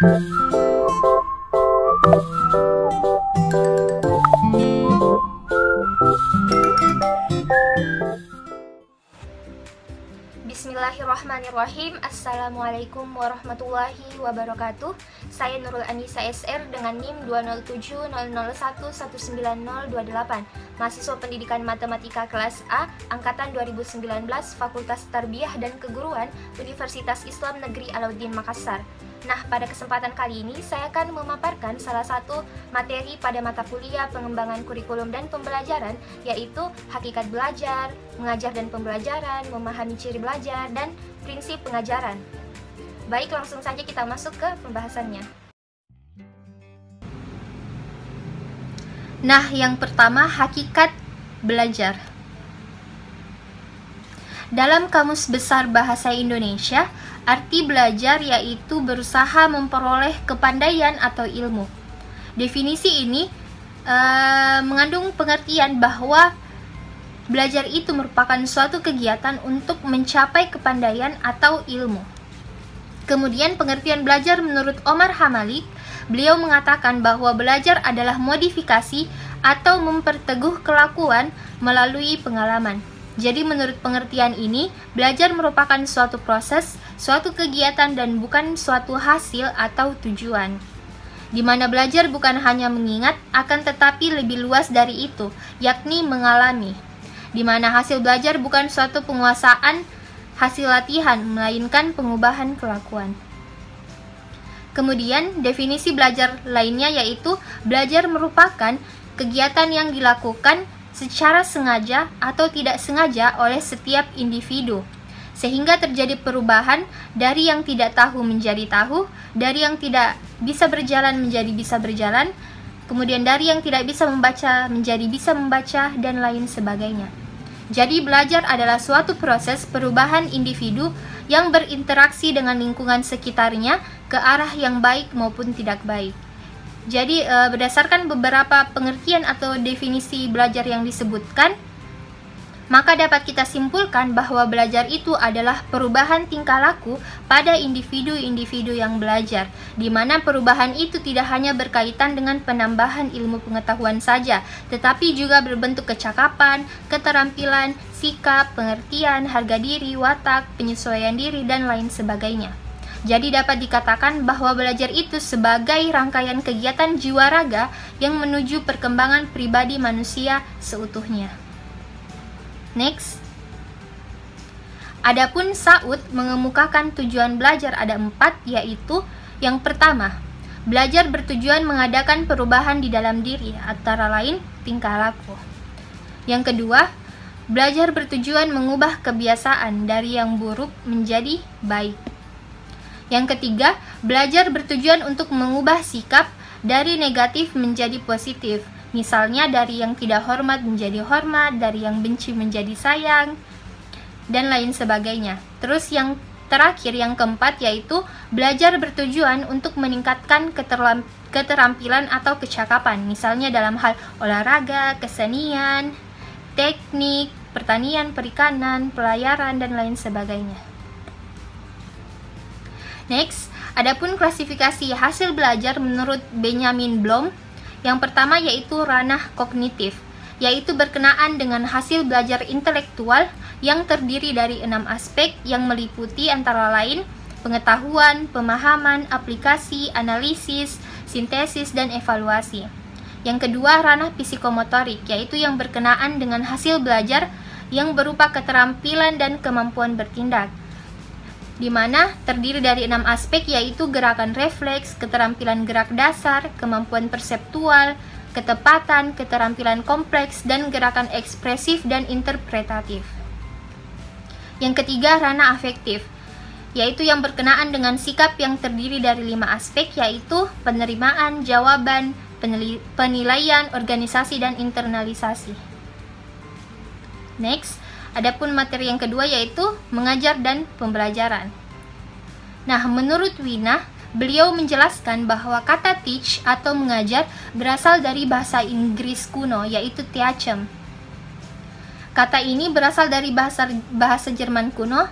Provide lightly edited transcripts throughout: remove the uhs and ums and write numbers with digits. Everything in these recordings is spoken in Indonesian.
Bismillahirrahmanirrahim. Assalamualaikum warahmatullahi wabarakatuh. Saya Nurul Anissa SR dengan NIM 20700119028, mahasiswa pendidikan matematika kelas A angkatan 2019, Fakultas Tarbiyah dan Keguruan, Universitas Islam Negeri Alauddin Makassar. Nah, pada kesempatan kali ini saya akan memaparkan salah satu materi pada mata kuliah pengembangan kurikulum dan pembelajaran, yaitu hakikat belajar, mengajar dan pembelajaran, memahami ciri belajar, dan prinsip pengajaran. Baik, langsung saja kita masuk ke pembahasannya. Nah, yang pertama, hakikat belajar. Dalam Kamus Besar Bahasa Indonesia, arti belajar yaitu berusaha memperoleh kepandaian atau ilmu. Definisi ini mengandung pengertian bahwa belajar itu merupakan suatu kegiatan untuk mencapai kepandaian atau ilmu. Kemudian pengertian belajar menurut Omar Hamalik, beliau mengatakan bahwa belajar adalah modifikasi atau memperteguh kelakuan melalui pengalaman. Jadi menurut pengertian ini, belajar merupakan suatu proses, suatu kegiatan dan bukan suatu hasil atau tujuan. Di mana belajar bukan hanya mengingat, akan tetapi lebih luas dari itu, yakni mengalami. Di mana hasil belajar bukan suatu penguasaan hasil latihan, melainkan pengubahan kelakuan. Kemudian, definisi belajar lainnya yaitu belajar merupakan kegiatan yang dilakukan secara sengaja atau tidak sengaja oleh setiap individu, sehingga terjadi perubahan dari yang tidak tahu menjadi tahu, dari yang tidak bisa berjalan menjadi bisa berjalan, kemudian dari yang tidak bisa membaca menjadi bisa membaca, dan lain sebagainya. Jadi belajar adalah suatu proses perubahan individu yang berinteraksi dengan lingkungan sekitarnya ke arah yang baik maupun tidak baik. Jadi berdasarkan beberapa pengertian atau definisi belajar yang disebutkan, maka dapat kita simpulkan bahwa belajar itu adalah perubahan tingkah laku pada individu-individu yang belajar, di mana perubahan itu tidak hanya berkaitan dengan penambahan ilmu pengetahuan saja, tetapi juga berbentuk kecakapan, keterampilan, sikap, pengertian, harga diri, watak, penyesuaian diri, dan lain sebagainya. Jadi dapat dikatakan bahwa belajar itu sebagai rangkaian kegiatan jiwa raga yang menuju perkembangan pribadi manusia seutuhnya. Next. Adapun Saud mengemukakan tujuan belajar ada 4, yaitu yang pertama, belajar bertujuan mengadakan perubahan di dalam diri, antara lain tingkah laku. Yang kedua, belajar bertujuan mengubah kebiasaan dari yang buruk menjadi baik. Yang ketiga, belajar bertujuan untuk mengubah sikap dari negatif menjadi positif. Misalnya dari yang tidak hormat menjadi hormat, dari yang benci menjadi sayang, dan lain sebagainya. Terus yang terakhir, yang keempat, yaitu belajar bertujuan untuk meningkatkan keterampilan atau kecakapan. Misalnya dalam hal olahraga, kesenian, teknik, pertanian, perikanan, pelayaran, dan lain sebagainya. Next, adapun klasifikasi hasil belajar menurut Benjamin Bloom, yang pertama yaitu ranah kognitif, yaitu berkenaan dengan hasil belajar intelektual yang terdiri dari 6 aspek yang meliputi antara lain pengetahuan, pemahaman, aplikasi, analisis, sintesis, dan evaluasi. Yang kedua, ranah psikomotorik, yaitu yang berkenaan dengan hasil belajar yang berupa keterampilan dan kemampuan bertindak, di mana terdiri dari 6 aspek yaitu gerakan refleks, keterampilan gerak dasar, kemampuan perseptual, ketepatan, keterampilan kompleks, dan gerakan ekspresif dan interpretatif. Yang ketiga, ranah afektif, yaitu yang berkenaan dengan sikap yang terdiri dari 5 aspek yaitu penerimaan, jawaban, penilaian, organisasi, dan internalisasi. Next, adapun materi yang kedua yaitu mengajar dan pembelajaran. Nah, menurut Wina, beliau menjelaskan bahwa kata teach atau mengajar berasal dari bahasa Inggris kuno yaitu teachem. Kata ini berasal dari bahasa Jerman kuno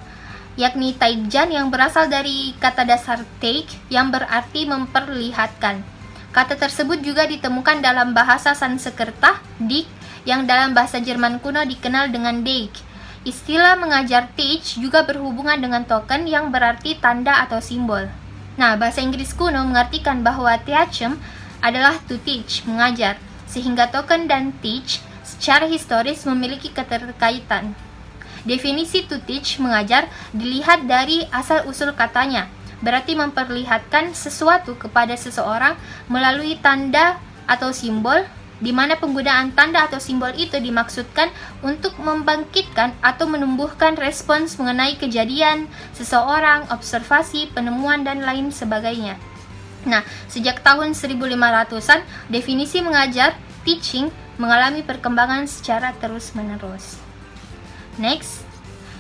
yakni taikjan yang berasal dari kata dasar taik yang berarti memperlihatkan. Kata tersebut juga ditemukan dalam bahasa Sanskerta, dik, yang dalam bahasa Jerman kuno dikenal dengan Deik. Istilah mengajar teach juga berhubungan dengan token yang berarti tanda atau simbol. Nah, bahasa Inggris kuno mengartikan bahwa teachem adalah to teach, mengajar, sehingga token dan teach secara historis memiliki keterkaitan. Definisi to teach, mengajar, dilihat dari asal-usul katanya, berarti memperlihatkan sesuatu kepada seseorang melalui tanda atau simbol, di mana penggunaan tanda atau simbol itu dimaksudkan untuk membangkitkan atau menumbuhkan respons mengenai kejadian, seseorang, observasi, penemuan, dan lain sebagainya. Nah, sejak tahun 1500-an, definisi mengajar, teaching, mengalami perkembangan secara terus-menerus. Next.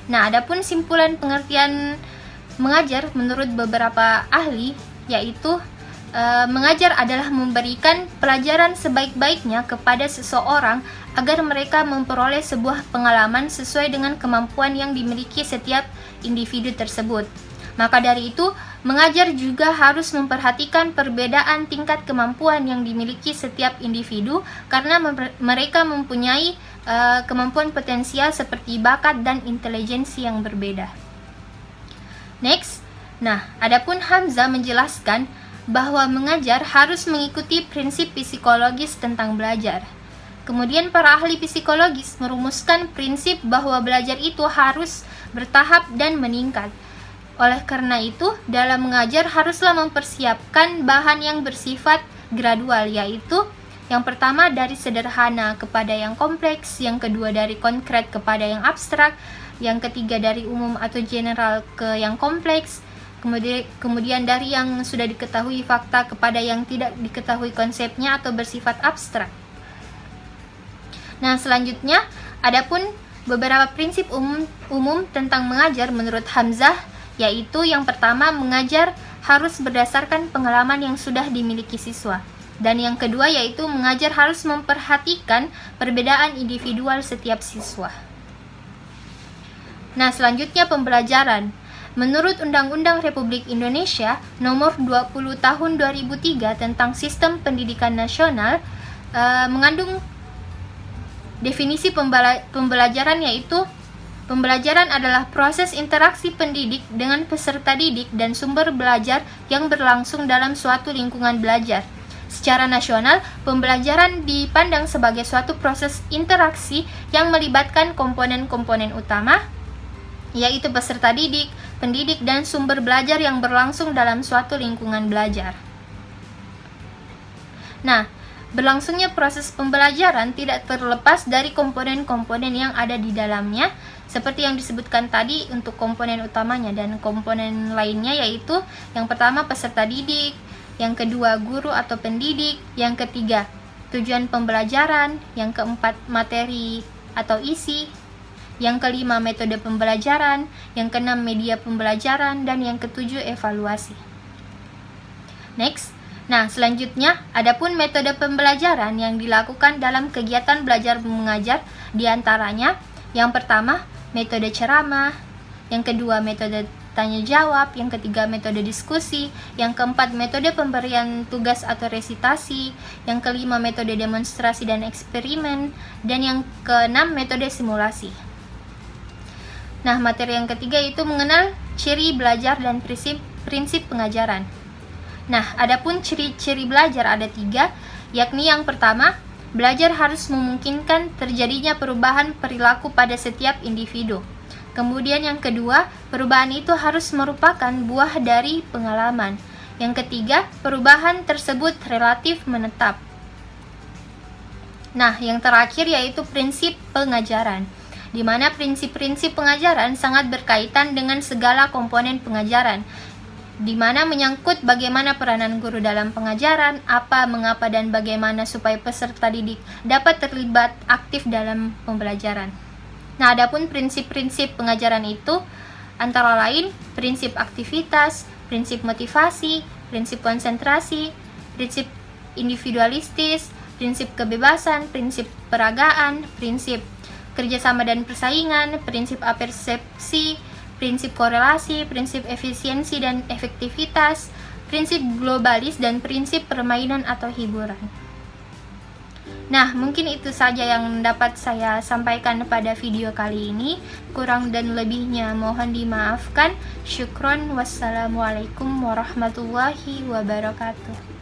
Nah, adapun simpulan pengertian mengajar menurut beberapa ahli, yaitu mengajar adalah memberikan pelajaran sebaik-baiknya kepada seseorang agar mereka memperoleh sebuah pengalaman sesuai dengan kemampuan yang dimiliki setiap individu tersebut. Maka dari itu, mengajar juga harus memperhatikan perbedaan tingkat kemampuan yang dimiliki setiap individu karena mereka mempunyai kemampuan potensial seperti bakat dan intelijensi yang berbeda. Next. Nah, adapun Hamzah menjelaskan bahwa mengajar harus mengikuti prinsip psikologis tentang belajar. Kemudian para ahli psikologis merumuskan prinsip bahwa belajar itu harus bertahap dan meningkat. Oleh karena itu, dalam mengajar haruslah mempersiapkan bahan yang bersifat gradual, yaitu yang pertama dari sederhana kepada yang kompleks, yang kedua dari konkret kepada yang abstrak, yang ketiga dari umum atau general ke yang kompleks, kemudian dari yang sudah diketahui fakta kepada yang tidak diketahui konsepnya atau bersifat abstrak. Nah, selanjutnya adapun beberapa prinsip umum tentang mengajar menurut Hamzah, yaitu yang pertama, mengajar harus berdasarkan pengalaman yang sudah dimiliki siswa. Dan yang kedua yaitu mengajar harus memperhatikan perbedaan individual setiap siswa. Nah, selanjutnya pembelajaran. Menurut Undang-Undang Republik Indonesia Nomor 20 Tahun 2003 tentang Sistem Pendidikan Nasional mengandung definisi pembelajaran, yaitu pembelajaran adalah proses interaksi pendidik dengan peserta didik dan sumber belajar yang berlangsung dalam suatu lingkungan belajar. Secara nasional, pembelajaran dipandang sebagai suatu proses interaksi yang melibatkan komponen-komponen utama, yaitu peserta didik, pendidik, dan sumber belajar yang berlangsung dalam suatu lingkungan belajar. Nah, berlangsungnya proses pembelajaran tidak terlepas dari komponen-komponen yang ada di dalamnya, seperti yang disebutkan tadi untuk komponen utamanya dan komponen lainnya, yaitu yang pertama peserta didik, yang kedua guru atau pendidik, yang ketiga tujuan pembelajaran, yang keempat materi atau isi, yang kelima metode pembelajaran, yang keenam media pembelajaran, dan yang ketujuh evaluasi. Next. Nah, selanjutnya adapun metode pembelajaran yang dilakukan dalam kegiatan belajar mengajar, diantaranya yang pertama metode ceramah, yang kedua metode tanya jawab, yang ketiga metode diskusi, yang keempat metode pemberian tugas atau resitasi, yang kelima metode demonstrasi dan eksperimen, dan yang keenam metode simulasi. Nah, materi yang ketiga itu mengenal ciri belajar dan prinsip pengajaran. Nah, adapun ciri-ciri belajar ada 3, yakni yang pertama, belajar harus memungkinkan terjadinya perubahan perilaku pada setiap individu. Kemudian yang kedua, perubahan itu harus merupakan buah dari pengalaman. Yang ketiga, perubahan tersebut relatif menetap. Nah, yang terakhir yaitu prinsip pengajaran, di mana prinsip-prinsip pengajaran sangat berkaitan dengan segala komponen pengajaran, di mana menyangkut bagaimana peranan guru dalam pengajaran, apa, mengapa, dan bagaimana supaya peserta didik dapat terlibat aktif dalam pembelajaran. Nah, adapun prinsip-prinsip pengajaran itu antara lain prinsip aktivitas, prinsip motivasi, prinsip konsentrasi, prinsip individualistis, prinsip kebebasan, prinsip peragaan, prinsip kerjasama dan persaingan, prinsip apersepsi, prinsip korelasi, prinsip efisiensi dan efektivitas, prinsip globalis, dan prinsip permainan atau hiburan. Nah, mungkin itu saja yang dapat saya sampaikan pada video kali ini. Kurang dan lebihnya mohon dimaafkan. Syukron. Wassalamualaikum warahmatullahi wabarakatuh.